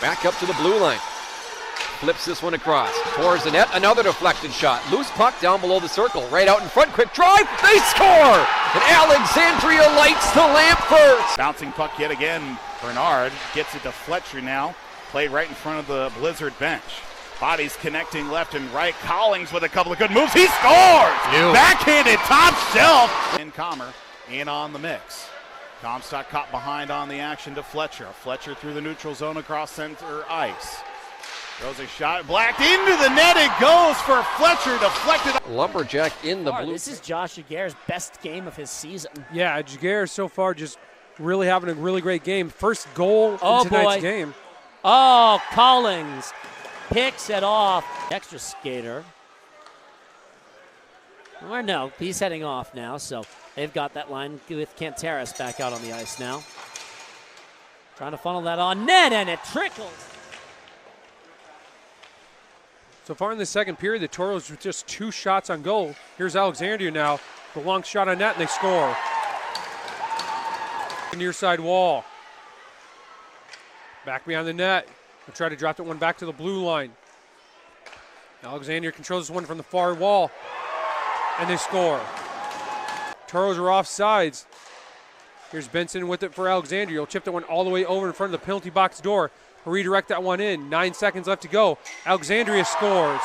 Back up to the blue line. Flips this one across. Towards the net. Another deflected shot. Loose puck down below the circle. Right out in front. Quick drive. They score! And Alexandria lights the lamp first. Bouncing puck yet again. Bernard gets it to Fletcher now. Played right in front of the Blizzard bench. Bodies connecting left and right. Collings with a couple of good moves. He scores! Backhanded top shelf. And Comer in on the mix. Comstock caught behind on the action to Fletcher. Fletcher through the neutral zone across center ice. Throws a shot, blacked into the net, it goes for Fletcher, deflected. Lumberjack in the blue. This is Josh Jaguar's best game of his season. Yeah, Jaguar so far just really having a really great game. First goal in tonight's game. Oh, Collins picks it off. Extra skater. Or no, he's heading off now, so they've got that line with Cantaris back out on the ice now. Trying to funnel that on net, and it trickles. So far in the second period, the Toros with just 2 shots on goal. Here's Alexandria now. The long shot on net, and they score. Near side wall. Back behind the net. They'll try to drop that one back to the blue line. Alexandria controls this one from the far wall. And they score. Toros are off sides. Here's Benson with it for Alexandria. He'll chip that one all the way over in front of the penalty box door. Redirect that one in. 9 seconds left to go. Alexandria scores.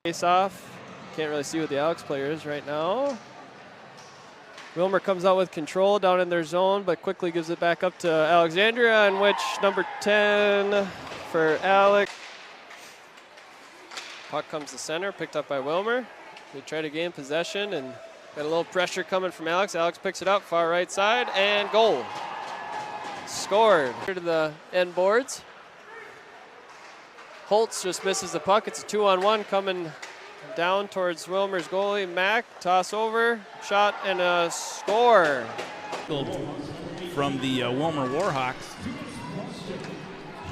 Face off. Can't really see what the Alex player is right now. Wilmer comes out with control down in their zone, but quickly gives it back up to Alexandria, in which number 10 for Alex. Puck comes to center, picked up by Wilmer. They try to gain possession and got a little pressure coming from Alex. Alex picks it up, far right side, and goal. Scored. To the end boards. Holtz just misses the puck. It's a 2-on-1 coming down towards Wilmer's goalie. Mack, toss over, shot, and a score. From the Wilmer Warhawks.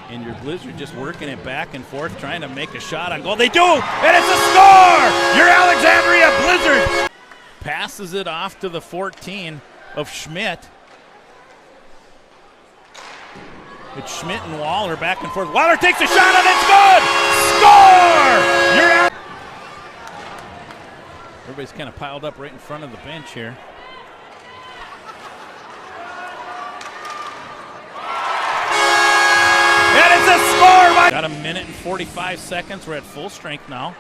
And your Blizzard just working it back and forth, trying to make a shot on goal. They do, and it's a score! Your Alexandria Blizzard passes it off to the 14 of Schmidt. It's Schmidt and Waller back and forth. Waller takes a shot and it's good! Score! You're out. Everybody's kind of piled up right in front of the bench here. And it's a score! Got a minute and 45 seconds. We're at full strength now.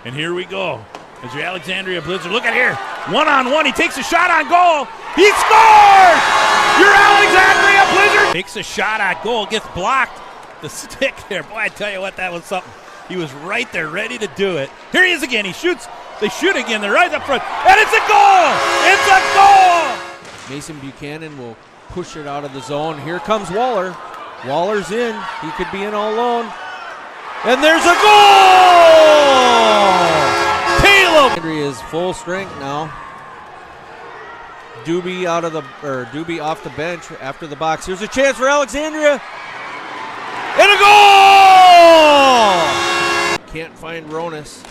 And here we go. As your Alexandria Blizzard, look at here. 1-on-1, he takes a shot on goal. He scores! Your Alexandria Blizzard takes a shot at goal, gets blocked. The stick there, boy, I tell you what, that was something. He was right there, ready to do it. Here he is again, he shoots. They shoot again, they're right up front, and it's a goal! It's a goal! Mason Buchanan will push it out of the zone. Here comes Waller. Waller's in, he could be in all alone. And there's a goal! Alexandria is full strength now. Doobie off the bench after the box. Here's a chance for Alexandria. And a goal! Can't find Ronas.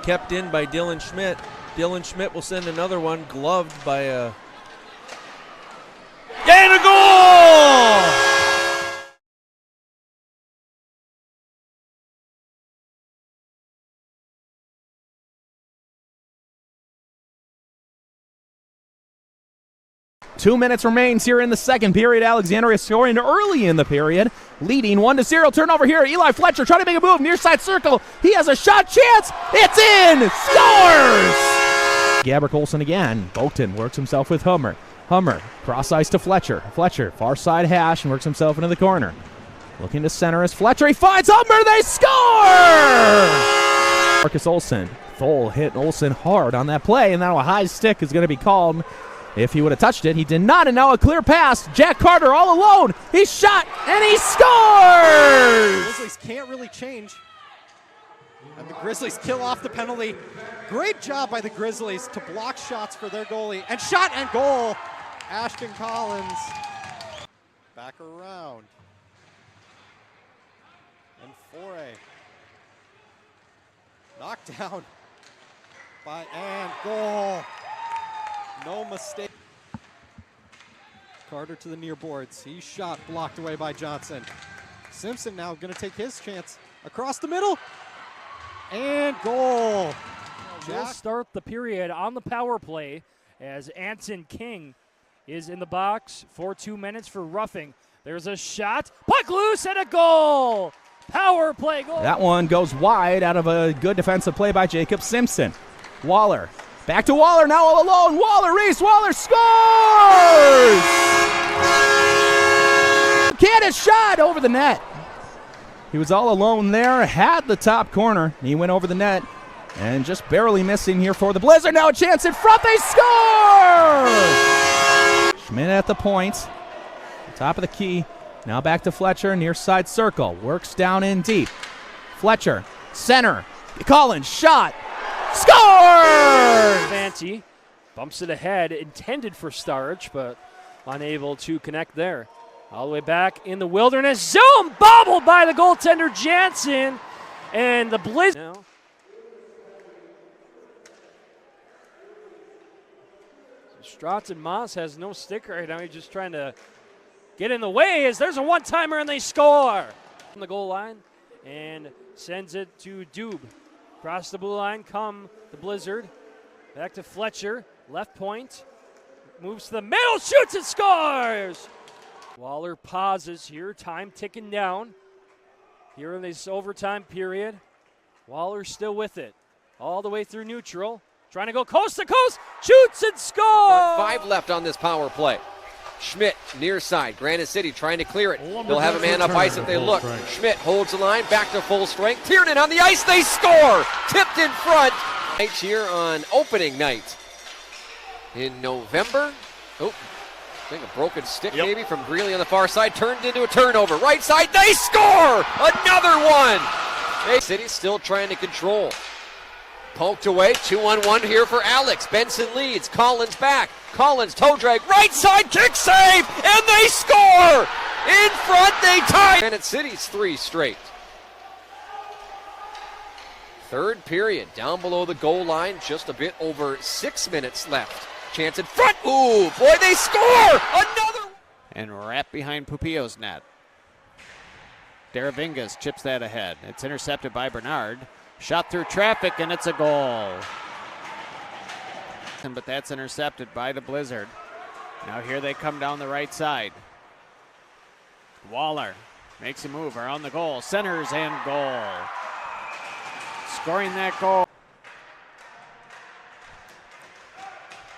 Kept in by Dylan Schmidt. Dylan Schmidt will send another one, gloved by a... And a goal! Two minutes remains here in the second period. Alexandria scoring early in the period, leading 1-0. Turnover here. Eli Fletcher trying to make a move near side circle. He has a shot chance. It's in. Scores! Gabrick Olsen again. Boakton works himself with Hummer. Hummer cross ice to Fletcher. Fletcher far side hash and works himself into the corner. Looking to center as Fletcher. He finds Hummer. They score! Marcus Olsen. Thole hit Olsen hard on that play, and now a high stick is going to be called. if he would have touched it. He did not, and now a clear pass. Jack Carter all alone. He shot, and he scores! Grizzlies can't really change. And the Grizzlies kill off the penalty. Great job by the Grizzlies to block shots for their goalie. And shot and goal! Ashton Collins. Back around. And Foray. Knocked down by and goal. No mistake. Carter to the near boards. He shot blocked away by Johnson. Simpson now going to take his chance across the middle. And goal. We'll start the period on the power play as Anton King is in the box for 2 minutes for roughing. There's a shot, puck loose, and a goal. Power play goal. That one goes wide out of a good defensive play by Jacob Simpson. Waller, back to Waller, now all alone. Waller, Reese, Waller scores! Can't shot over the net. He was all alone there, had the top corner. He went over the net and just barely missing here for the Blizzard. Now a chance in front, they score! Schmidt at the point, top of the key. Now back to Fletcher, near side circle. Works down in deep. Fletcher, center. Collins, shot. Scores! Fanti bumps it ahead, intended for Starch, but unable to connect there. All the way back in the wilderness. Zoom! Bobbled by the goaltender Jansen. And the Blizz. Now. Strotz and Moss has no stick right now. He's just trying to get in the way as there's a one-timer and they score. From the goal line and sends it to Dube. Across the blue line come the Blizzard. Back to Fletcher. Left point. Moves to the middle. Shoots and scores! Waller pauses here, time ticking down. Here in this overtime period, Waller still with it. All the way through neutral, trying to go coast to coast, shoots and scores! 5 left on this power play. Schmidt, near side, Granite City trying to clear it. They'll have a man up ice if they look. Schmidt holds the line, back to full strength. Tiernan on the ice, they score! Tipped in front. Here on opening night in November. Oh. I think a broken stick maybe from Greeley on the far side, turned into a turnover. Right side, they score! Another one! City still trying to control. Poked away, 2-on-1 here for Alex. Benson leads, Collins back. Collins toe drag, right side, kick save, and they score! In front, they tie! Granite City's 3 straight. Third period, down below the goal line, just a bit over 6 minutes left. Chance in front. Ooh, boy, they score! Another! And wrapped behind Pupillo's net. Deravingas chips that ahead. It's intercepted by Bernard. Shot through traffic, and it's a goal. But that's intercepted by the Blizzard. Now here they come down the right side. Waller makes a move around the goal. Centers and goal. Scoring that goal.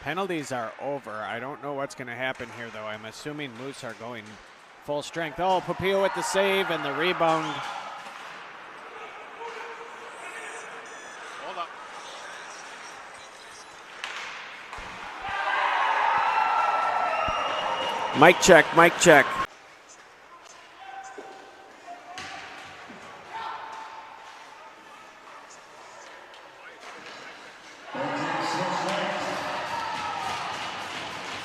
Penalties are over. I don't know what's going to happen here, though. I'm assuming Moose are going full strength. Oh, Pupillo with the save and the rebound. Hold up. Mic check, mic check.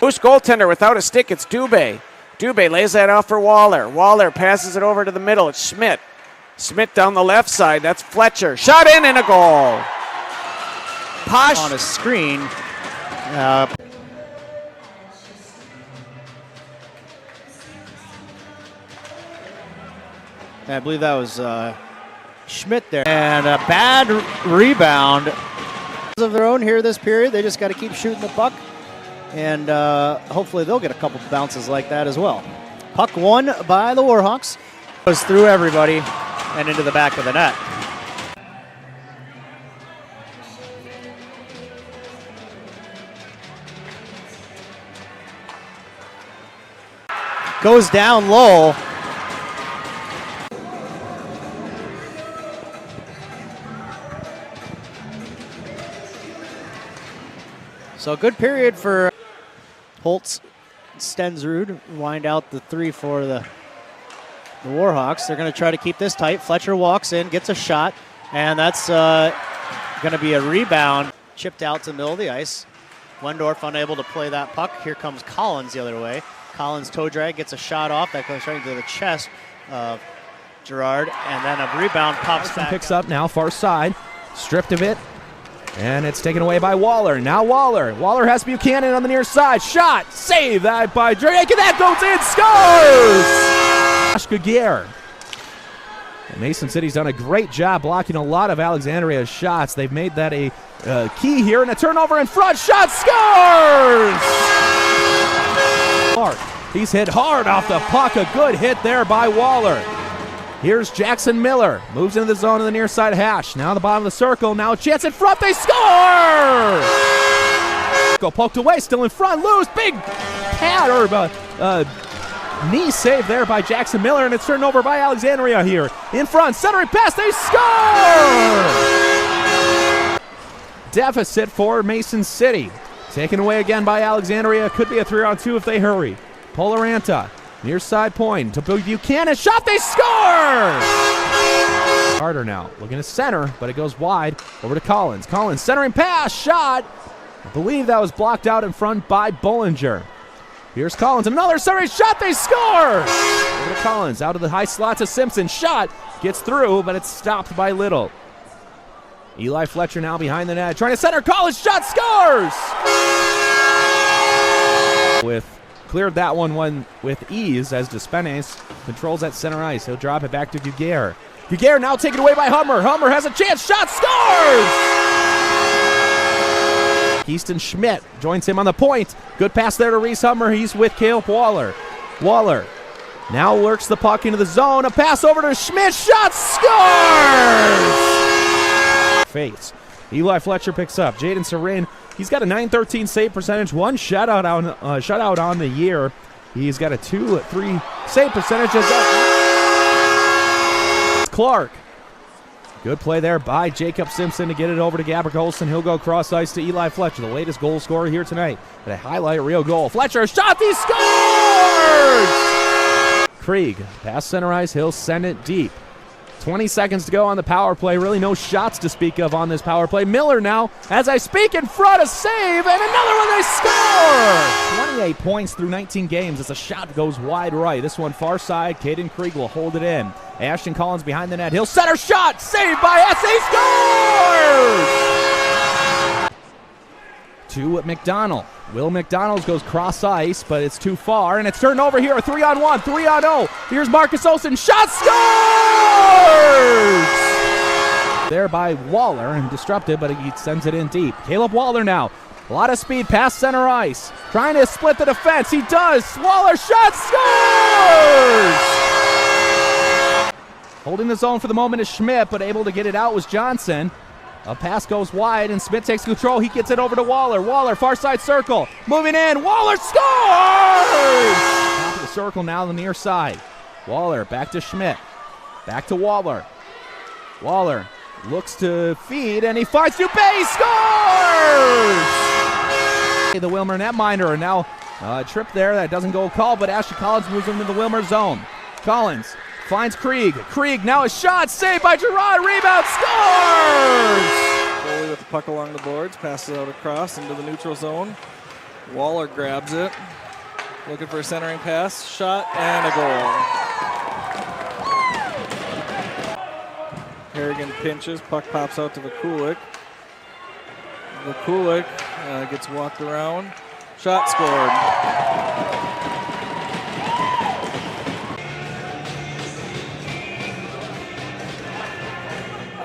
Moose goaltender without a stick, it's Dubé. Dubé lays that off for Waller. Waller passes it over to the middle, it's Schmidt. Schmidt down the left side, that's Fletcher. Shot in and a goal. Posh on a screen. I believe that was Schmidt there. And a bad rebound. Of their own here this period, they just got to keep shooting the puck. And hopefully they'll get a couple bounces like that as well. Puck won by the Warhawks. Goes through everybody and into the back of the net. Goes down low. So good period for Holtz, Stensrud wind out the three for the Warhawks. They're going to try to keep this tight. Fletcher walks in, gets a shot, and that's going to be a rebound. Chipped out to the middle of the ice. Wendorf unable to play that puck. Here comes Collins the other way. Collins toe drag, gets a shot off. That goes right into the chest of Gerard, and then a rebound pops back. Picks up now, far side. Stripped of it. And it's taken away by Waller. Now Waller. Waller has Buchanan on the near side. Shot. Save that by Drake. And that goes in. Scores! Josh Giguere. Mason City's done a great job blocking a lot of Alexandria's shots. They've made that a key here. And a turnover in front. Shot. Scores! He's hit hard off the puck. A good hit there by Waller. Here's Jackson Miller. Moves into the zone of the near side hash. Now the bottom of the circle. Now a chance in front. They score! Go poked away. Still in front. Loose. Big pad or knee save there by Jackson Miller. And it's turned over by Alexandria here. In front. Centering pass. They score! Deficit for Mason City. Taken away again by Alexandria. Could be a 3-on-2 if they hurry. Polaranta. Near side point to Buchanan. Shot. They score! Carter now looking to center, but it goes wide over to Collins. Collins centering pass. Shot. I believe that was blocked out in front by Bollinger. Here's Collins. Another centering shot. They score! Over to Collins. Out of the high slot to Simpson. Shot. Gets through, but it's stopped by Little. Eli Fletcher now behind the net. Trying to center. Collins. Shot. Scores! Cleared that one with ease as Despenes controls that center ice. He'll drop it back to Giguere. Giguere now taken away by Hummer. Hummer has a chance. Shot. Scores! Keaston Schmidt joins him on the point. Good pass there to Reese Hummer. He's with Caleb Waller. Waller now works the puck into the zone. A pass over to Schmidt. Shot. Scores! Face. Eli Fletcher picks up. Jaden Sarin. He's got a .913 save percentage, one shutout on the year. He's got a 2-3 save percentage. Clark. Good play there by Jacob Simpson to get it over to Gabrick Olsen. He'll go cross ice to Eli Fletcher, the latest goal scorer here tonight. But a highlight reel goal. Fletcher shot. He scores! Krieg pass center ice. He'll send it deep. 20 seconds to go on the power play. Really no shots to speak of on this power play. Miller now, as I speak, in front, a save, and another one. They score! 28 points through 19 games as a shot goes wide right. This one far side. Caden Krieg will hold it in. Ashton Collins behind the net. He'll center shot. Saved by S.A. Scores! To McDonald. Will McDonald goes cross ice, but it's too far, and it's turned over here. A 3-on-1, 3-on-0. Here's Marcus Olsen. Shot. Scores! There by Waller and disrupted, but he sends it in deep. Caleb Waller now. A lot of speed past center ice. Trying to split the defense. He does. Waller shot. Scores! Holding the zone for the moment is Schmidt, but able to get it out was Johnson. A pass goes wide, and Smith takes control. He gets it over to Waller. Waller, far side circle. Moving in. Waller scores! Top of the circle now, the near side. Waller back to Schmidt. Back to Waller. Waller looks to feed, and he finds Dubé. He scores! The Wilmer netminder, and now a trip there that doesn't go call, but Ashley Collins moves him to the Wilmer zone. Collins finds Krieg. Krieg now a shot. Saved by Gerard. Rebound. Scores! Goalie with the puck along the boards. Passes out across into the neutral zone. Waller grabs it. Looking for a centering pass. Shot and a goal. Harrigan pinches. Puck pops out to Vakulik. Vakulik gets walked around. Shot scored.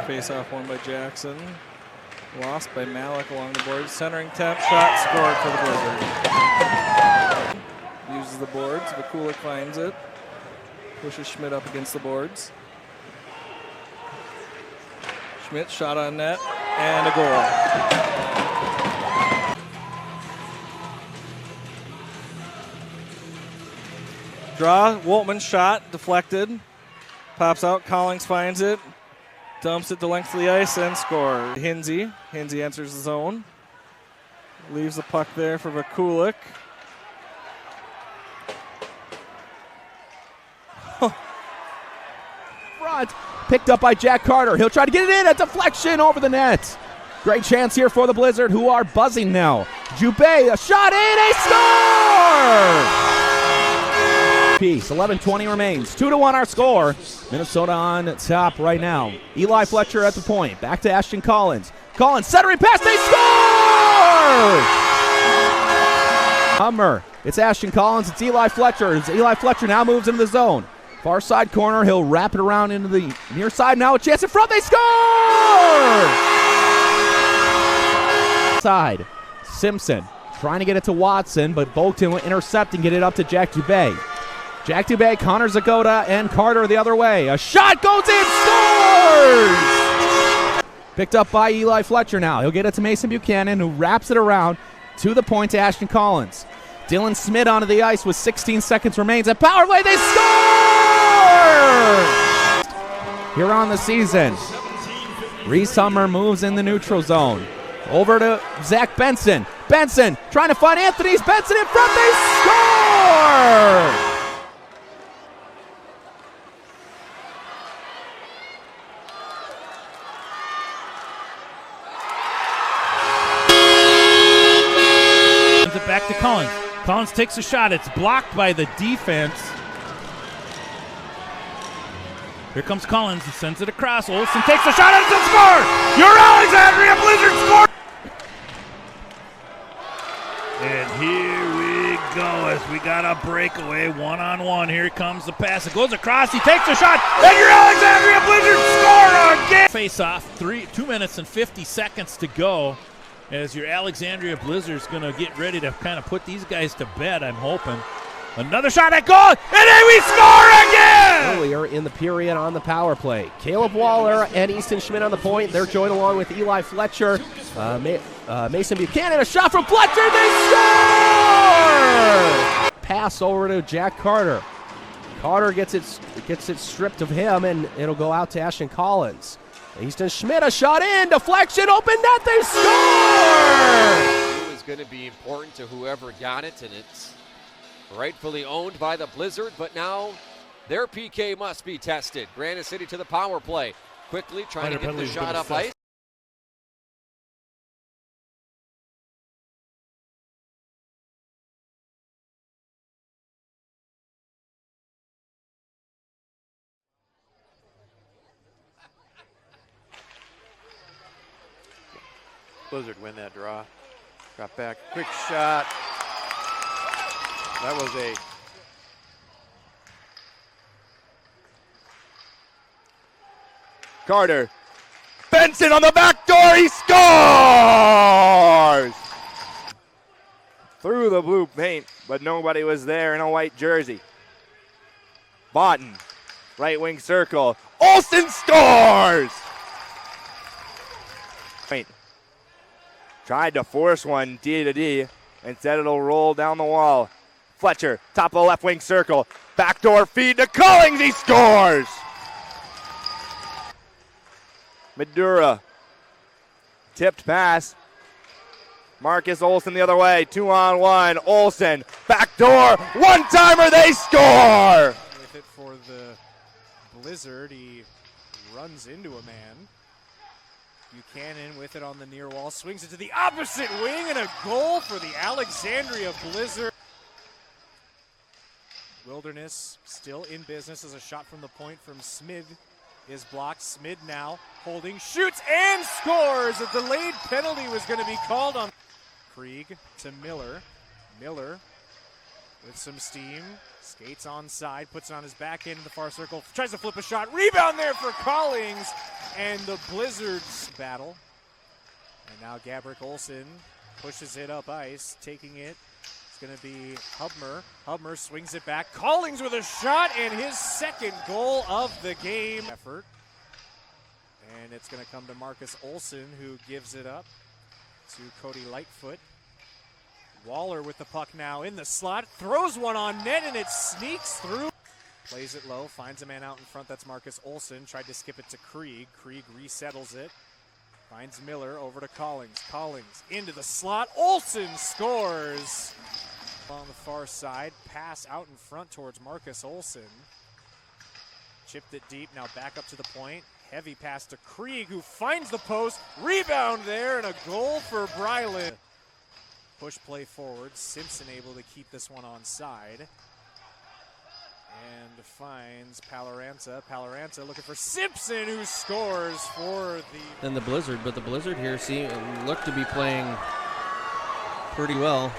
Face-off won by Jackson. Lost by Malik along the boards. Centering tap. Shot scored for the Blizzard. Uses the boards. Vakulik finds it. Pushes Schmidt up against the boards. Schmidt shot on net. And a goal. Draw. Woltman shot. Deflected. Pops out. Collins finds it. Dumps it the length of the ice and scores. Hinsey enters the zone. Leaves the puck there for Vakulik. shot. Picked up by Jack Carter. He'll try to get it in. A deflection over the net. Great chance here for the Blizzard, who are buzzing now. Jubei, a shot in, a score! Piece, 11:20 remains. 2-1 our score. Minnesota on top right now. Eli Fletcher at the point. Back to Ashton Collins. Collins, centering pass, they score! Hummer, it's Ashton Collins, it's Eli Fletcher. Eli Fletcher now moves into the zone. Far side corner, he'll wrap it around into the near side. Now a chance in front, they score! Side, Simpson trying to get it to Watson, but Bolton will intercept and get it up to Jack Dubé. Jack Dubé, Connor Zagoda, and Carter the other way. A shot goes in, scores! Picked up by Eli Fletcher now. He'll get it to Mason Buchanan, who wraps it around to the point to Ashton Collins. Dylan Smith onto the ice with 16 seconds remains. At power play, they score! Here on the season, Reese Hummer moves in the neutral zone. Over to Zach Benson. Benson trying to find Anthony's. Benson in front. They score! Sends it back to Collins. Collins takes a shot. It's blocked by the defense. Here comes Collins. He sends it across. Olsen takes a shot and it's a score! Your Alexandria Blizzard score! And here we go as we got a breakaway one-on-one. Here comes the pass. It goes across. He takes a shot. And your Alexandria Blizzard score again! Face off. 2 minutes and 50 seconds to go as your Alexandria Blizzard is going to get ready to kind of put these guys to bed, I'm hoping. Another shot at goal, and then we score again! Earlier in the period on the power play. Caleb Waller and Easton Schmidt on the point. They're joined along with Eli Fletcher. Mason Buchanan, a shot from Fletcher, they score! Pass over to Jack Carter. Carter gets it stripped of him, and it'll go out to Ashton Collins. Easton Schmidt, a shot in, deflection, open net, they score! It was going to be important to whoever got it, and it's rightfully owned by the Blizzard, but now their PK must be tested. Granite City to the power play. Quickly trying to get the shot up ice. Blizzard win that draw. Got back, quick shot. That was a Carter. Benson on the back door, he scores! Through the blue paint, but nobody was there in a white jersey. Boughton, right wing circle. Olsen scores! Wait. Tried to force one D to D. Instead it'll roll down the wall. Fletcher, top of the left wing circle. Backdoor feed to Collins, he scores! Madura. Tipped pass. Marcus Olsen the other way. 2-on-1. Olsen. Backdoor. One-timer. They score! With it for the Blizzard. He runs into a man. Buchanan with it on the near wall. Swings it to the opposite wing and a goal for the Alexandria Blizzard. Wilderness still in business as a shot from the point from Smid is blocked. Smid now holding, shoots and scores. A delayed penalty was going to be called on. Krieg to Miller. Miller with some steam. Skates onside, puts it on his back end in the far circle. Tries to flip a shot. Rebound there for Collings. And the Blizzards battle. And now Gabrick Olsen pushes it up ice, taking it. It's going to be Hubmer. Hubmer swings it back. Collings with a shot and his second goal of the game. Effort. And it's going to come to Marcus Olsen, who gives it up to Cody Lightfoot. Waller with the puck now in the slot. Throws one on net and it sneaks through. Plays it low, finds a man out in front. That's Marcus Olsen. Tried to skip it to Krieg. Krieg resettles it. Finds Miller over to Collings. Collings into the slot. Olsen scores. On the far side. Pass out in front towards Marcus Olsen. chipped it deep, now back up to the point. Heavy pass to Krieg, who finds the post. Rebound there, and a goal for Bryland. Push play forward. Simpson able to keep this one on side. And finds Paloranta. Paloranta looking for Simpson, who scores for Then the Blizzard, but the Blizzard here look to be playing pretty well.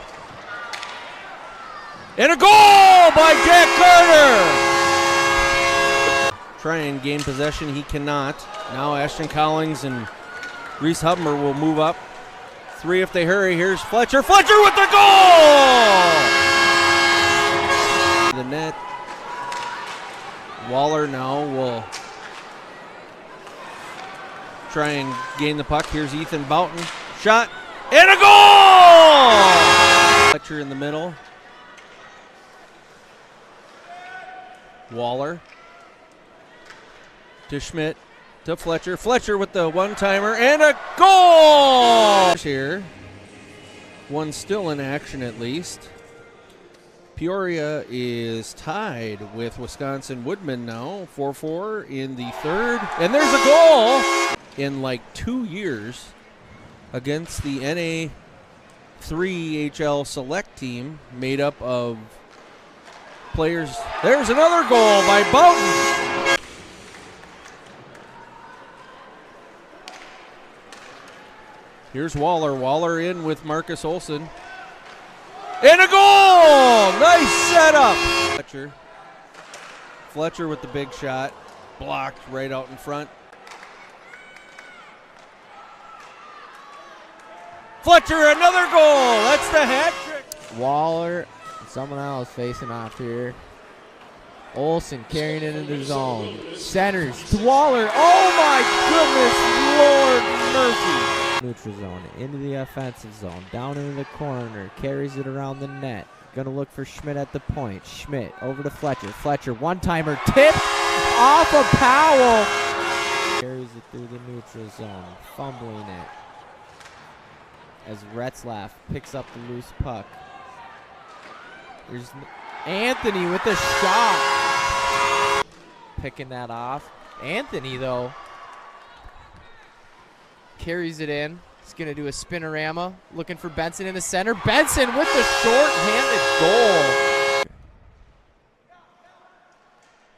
And a goal by Jack Carter! Try and gain possession, he cannot. Now Ashton Collins and Reese Hubmer will move up. 3 if they hurry. Here's Fletcher. Fletcher with the goal! The net. Waller now will try and gain the puck. Here's Ethan Boughton. Shot and a goal! Fletcher in the middle. Waller to Schmidt to Fletcher. Fletcher with the one-timer and a goal! Here. One still in action at least. Peoria is tied with Wisconsin Woodman now, 4-4 in the third. And there's a goal in like 2 years against the NA3HL select team made up of players. There's another goal by Boughton. Here's Waller. Waller in with Marcus Olson. And a goal! Nice setup. Fletcher with the big shot. Blocked right out in front. Fletcher, another goal. That's the hat trick. Waller, someone else facing off here. Olsen carrying it into the zone. Centers to Waller. Oh my goodness, Lord mercy. Neutral zone, into the offensive zone, down into the corner, carries it around the net. Gonna look for Schmidt at the point. Schmidt over to Fletcher. Fletcher, one-timer, tipped off of Powell. Carries it through the neutral zone, fumbling it. As Retzlaff picks up the loose puck. There's Anthony with the shot. Picking that off. Anthony, though, carries it in. He's going to do a spinorama. Looking for Benson in the center. Benson with the short-handed goal.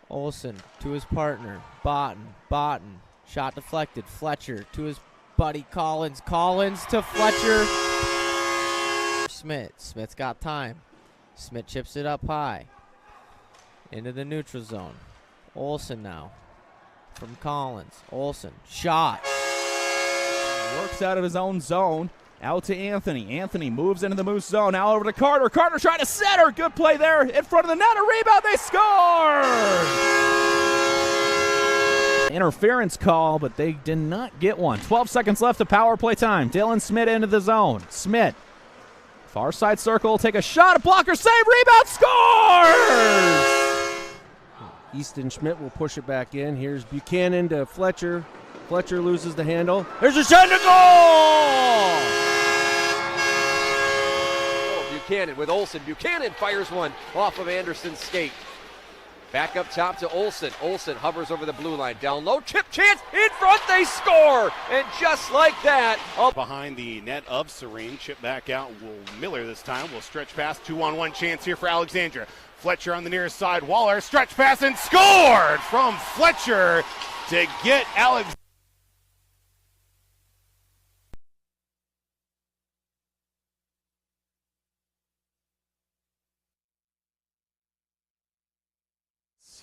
Olsen to his partner. Boughton. Shot deflected. Fletcher to his buddy Collins. Collins to Fletcher. Smith's got time. Smith chips it up high. Into the neutral zone. Olsen now. From Collins. Olsen. Shot. Works out of his own zone. Out to Anthony. Anthony moves into the Moose zone. Now over to Carter. Carter trying to center. Good play there in front of the net. A rebound. They score! Interference call, but they did not get one. 12 seconds left of power play time. Dylan Smith into the zone. Smith. Far side circle. Take a shot. A blocker save. Rebound. Scores! Easton Schmidt will push it back in. Here's Buchanan to Fletcher. Fletcher loses the handle. There's a shot to goal! Buchanan with Olsen. Buchanan fires one off of Anderson's skate. Back up top to Olsen. Olsen hovers over the blue line. Down low, chip chance, in front, they score! And just like that, behind the net of Serene, chip back out. Miller this time will stretch pass. 2-on-1 chance here for Alexandria. Fletcher on the near side. Waller, stretch pass, and scored from Fletcher to get Alex.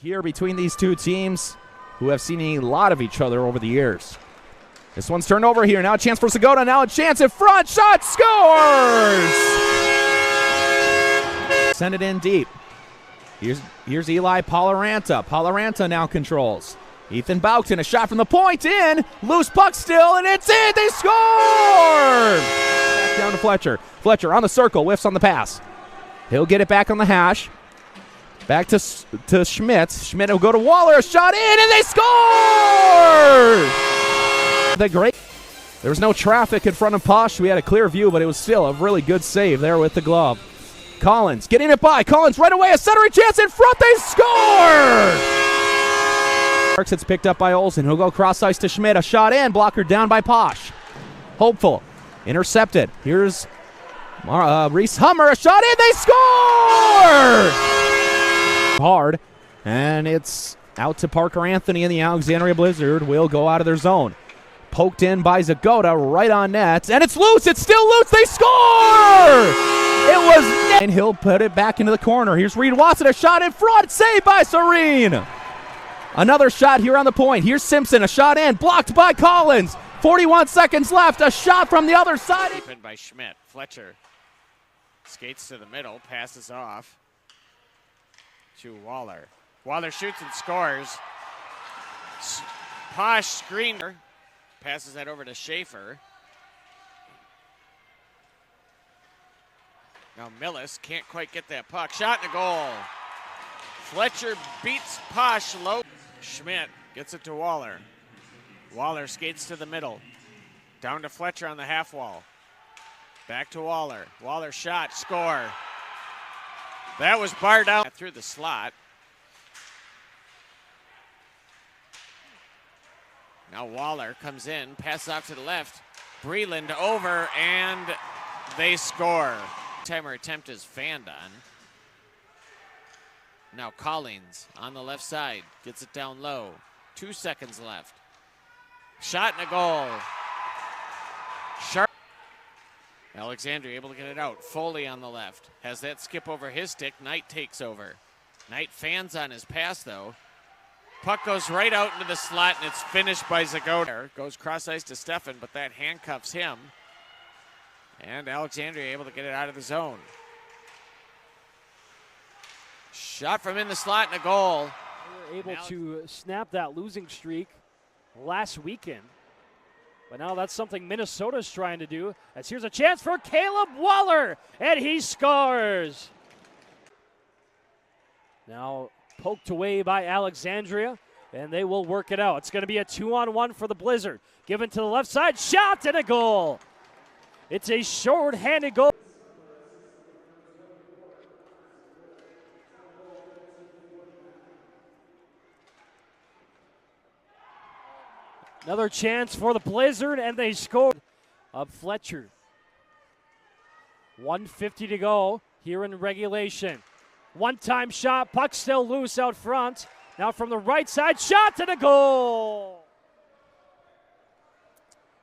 Here between these two teams who have seen a lot of each other over the years. This one's turned over here. Now a chance for Segota. Now a chance in front. Shot, scores! Send it in deep. Here's Eli Paloranta. Paloranta now controls. Ethan Boughton, a shot from the point in. Loose puck still, and it's in. They score! Back down to Fletcher. Fletcher on the circle, whiffs on the pass. He'll get it back on the hash. Back to Schmidt. Schmidt will go to Waller. A shot in, and they score! There was no traffic in front of Posh. We had a clear view, but it was still a really good save there with the glove. Collins getting it by. Collins right away. A centering chance in front. They score! It's picked up by Olsen. He'll go cross ice to Schmidt. A shot in. Blocker down by Posh. Hopeful. Intercepted. Here's Reese Hummer. A shot in. They score! Hard. And it's out to Parker Anthony, and the Alexandria Blizzard will go out of their zone. Poked in by Zagoda right on net. And it's loose. It's still loose. They score! It was net. And he'll put it back into the corner. Here's Reed Watson. A shot in front. Saved by Serene. Another shot here on the point. Here's Simpson. A shot in. Blocked by Collins. 41 seconds left. A shot from the other side. Opened by Schmidt. Fletcher skates to the middle. Passes off to Waller. Waller shoots and scores. Posh screener. Passes that over to Schaefer. Now Millis can't quite get that puck. Shot and a goal. Fletcher beats Posh low. Schmidt gets it to Waller. Waller skates to the middle. Down to Fletcher on the half wall. Back to Waller. Waller shot, score. That was barred out through the slot. Now Waller comes in, passes off to the left. Breland over, and they score. Timer attempt is fanned on. Now Collins on the left side, gets it down low. 2 seconds left. Shot and a goal. Sharp. Alexandria able to get it out. Foley on the left. Has that skip over his stick. Knight takes over. Knight fans on his pass though. Puck goes right out into the slot, and it's finished by Zagoda. Goes cross ice to Steffen, but that handcuffs him. And Alexandria able to get it out of the zone. Shot from in the slot and a goal. They were able to snap that losing streak last weekend. But now that's something Minnesota's trying to do. As here's a chance for Caleb Waller, and he scores. Now poked away by Alexandria, and they will work it out. It's going to be a 2-on-1 for the Blizzard. Given to the left side, shot and a goal. It's a short-handed goal. Another chance for the Blizzard, and they scored. Up Fletcher. 1:50 to go here in regulation. One-time shot, puck still loose out front. Now from the right side, shot to the goal.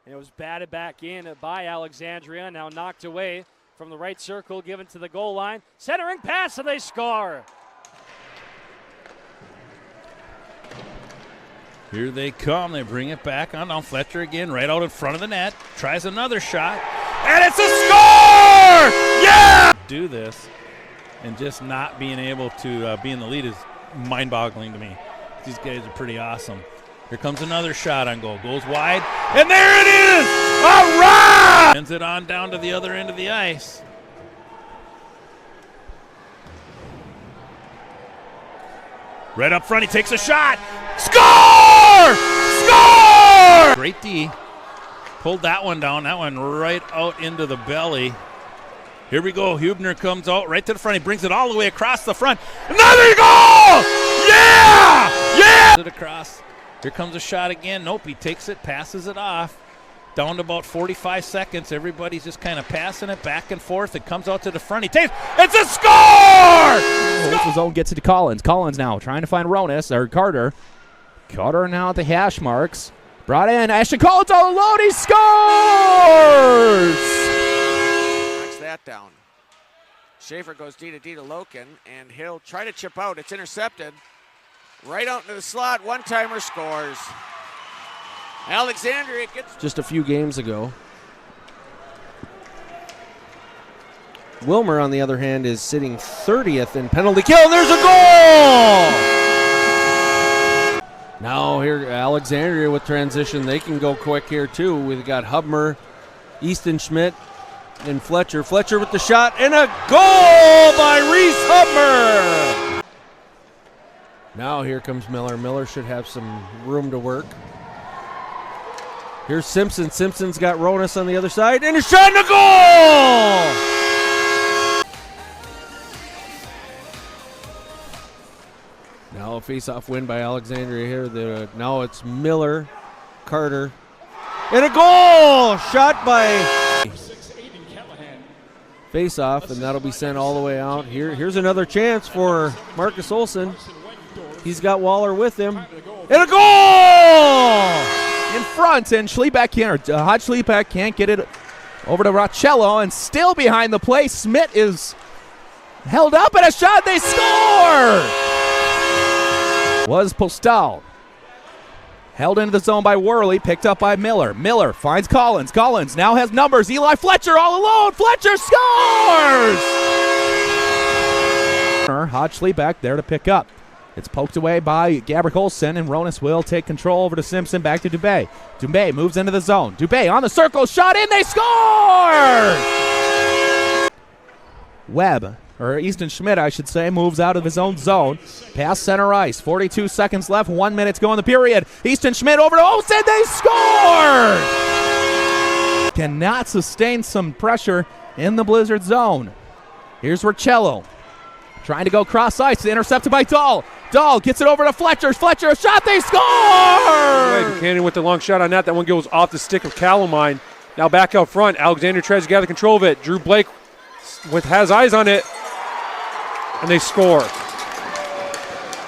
And it was batted back in by Alexandria, now knocked away from the right circle, given to the goal line. Centering pass, and they score. Here they come. They bring it back on. Now Fletcher again, right out in front of the net. Tries another shot. And it's a score! Yeah! Do this and just not being able to be in the lead is mind-boggling to me. These guys are pretty awesome. Here comes another shot on goal. Goes wide. And there it is! All right! Sends it on down to the other end of the ice. Right up front, he takes a shot. Score! Score! Great D. Pulled that one down. That one right out into the belly. Here we go. Hubner comes out right to the front. He brings it all the way across the front. Another goal! Yeah! Yeah! It across. Here comes a shot again. Nope, he takes it, passes it off. Down to about 45 seconds. Everybody's just kind of passing it back and forth. It comes out to the front. He takes. It's a score! The zone gets it to Collins. Collins now trying to find Ronas or Carter. Carter now at the hash marks. Brought in. Ashton Collins all alone. He scores! Knocks that down. Schaefer goes D to Loken, and he'll try to chip out. It's intercepted. Right out into the slot. One-timer scores. Alexandria gets just a few games ago. Wilmer, on the other hand, is sitting 30th in penalty kill. There's a goal! Now here, Alexandria with transition. They can go quick here, too. We've got Hubmer, Easton Schmidt, and Fletcher. Fletcher with the shot, and a goal by Reese Hubmer! Now here comes Miller. Miller should have some room to work. Here's Simpson. Simpson's got Ronas on the other side, and a shot and a goal! Now Now a face-off win by Alexandria here. Now it's Miller, Carter, and a goal! Shot by face-off, and that'll be sent all the way out. Here's another chance for Marcus Olson. He's got Waller with him. And a goal! In front, and Hodge Schlepak can't get it over to Roccello, and still behind the play. Smith is held up, and a shot, they score! Was Postal. Held into the zone by Worley, picked up by Miller. Miller finds Collins. Collins now has numbers. Eli Fletcher all alone. Fletcher scores! Hodge Schlepak there to pick up. It's poked away by Gabrick Olsen, and Ronas will take control over to Simpson, back to Dubé. Dubé moves into the zone. Dubé on the circle, shot in, they score! Webb, or Easton Schmidt, I should say, moves out of his own zone. Past center ice, 42 seconds left, 1 minute to go in the period. Easton Schmidt over to Olsen, they score! Cannot sustain some pressure in the Blizzard zone. Here's Roccello. Trying to go cross ice, intercepted by Dahl. Dahl gets it over to Fletcher. Fletcher, a shot, they score! Buchanan with the long shot on that. That one goes off the stick of Calamine. Now back out front. Alexander tries to gather control of it. Drew Blake has eyes on it, and they score.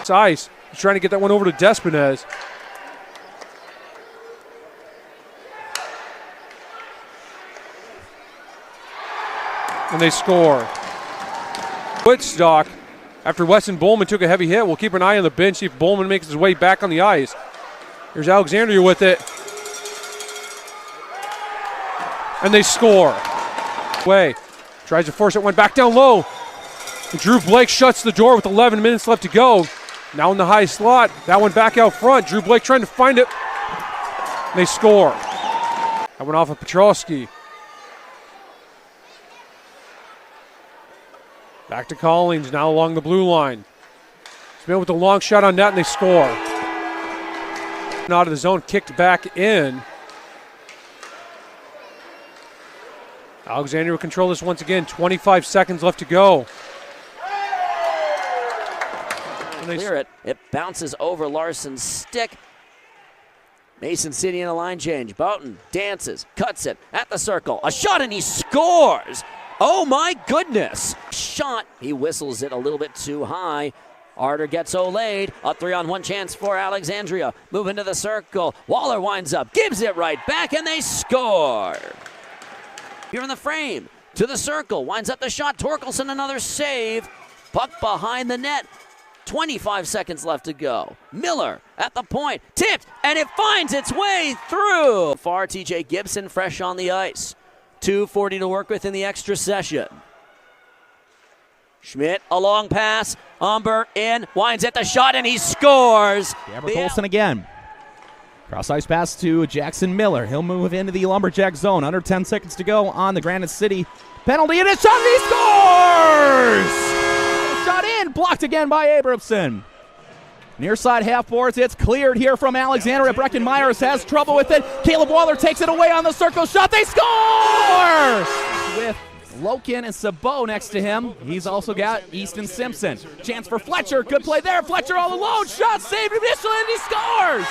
It's ice. He's trying to get that one over to Despinez. And they score. Woodstock, after Weston Bowman took a heavy hit, we'll keep an eye on the bench, see if Bowman makes his way back on the ice. Here's Alexandria with it. And they score. Way. Tries to force it, went back down low. And Drew Blake shuts the door with 11 minutes left to go. Now in the high slot. That one back out front. Drew Blake trying to find it. And they score. That went off of Petrowski. Back to Collins, now along the blue line. Smith with a long shot on net, and they score. Out of the zone, kicked back in. Alexandria will control this once again. 25 seconds left to go. Clear it. It bounces over Larson's stick. Mason City in a line change. Boughton dances, cuts it at the circle. A shot, and he scores! Oh my goodness! Shot. He whistles it a little bit too high. Arter gets Olayed. A 3-on-1 chance for Alexandria. Move into the circle. Waller winds up, gives it right back, and they score. Here in the frame. To the circle. Winds up the shot. Torkelson, another save. Puck behind the net. 25 seconds left to go. Miller at the point. Tipped, and it finds its way through. Far TJ Gibson fresh on the ice. 2:40 to work with in the extra session. Schmidt, a long pass. Umber in, winds at the shot, and he scores. Gabrick Olsen again. Cross ice pass to Jackson Miller. He'll move into the Lumberjack zone. Under 10 seconds to go on the Granite City penalty, and a shot, and he scores! Shot in, blocked again by Abramson. Near side half boards, it's cleared here from Alexandria. Brecken Myers has trouble with it. Caleb Waller takes it away on the circle shot. They score! With Loken and Sabot next to him. He's also got Easton Simpson. Chance for Fletcher. Good play there. Fletcher all alone. Shot saved initially, and he scores!